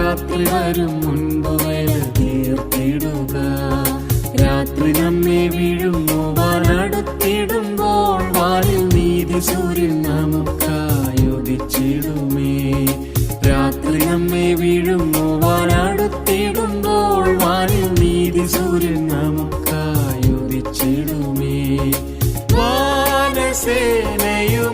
രാത്രി വരും മുൻപ് വേല തീർത്തിടുക. രാത്രി നമ്മെ വീഴുന്നു വാനടുത്തിടുമ്പോൾ വാനിൽ നീതി സൂര്യൻ നമുക്കായുദിച്ചിടുമേ. രാത്രി നമ്മെ വീഴുന്നു വാനടുത്തിടുമ്പോൾ വാനിൽ നീതി സൂര്യൻ നമുക്കായുദിച്ചിടുമേ. വാനസേനയോ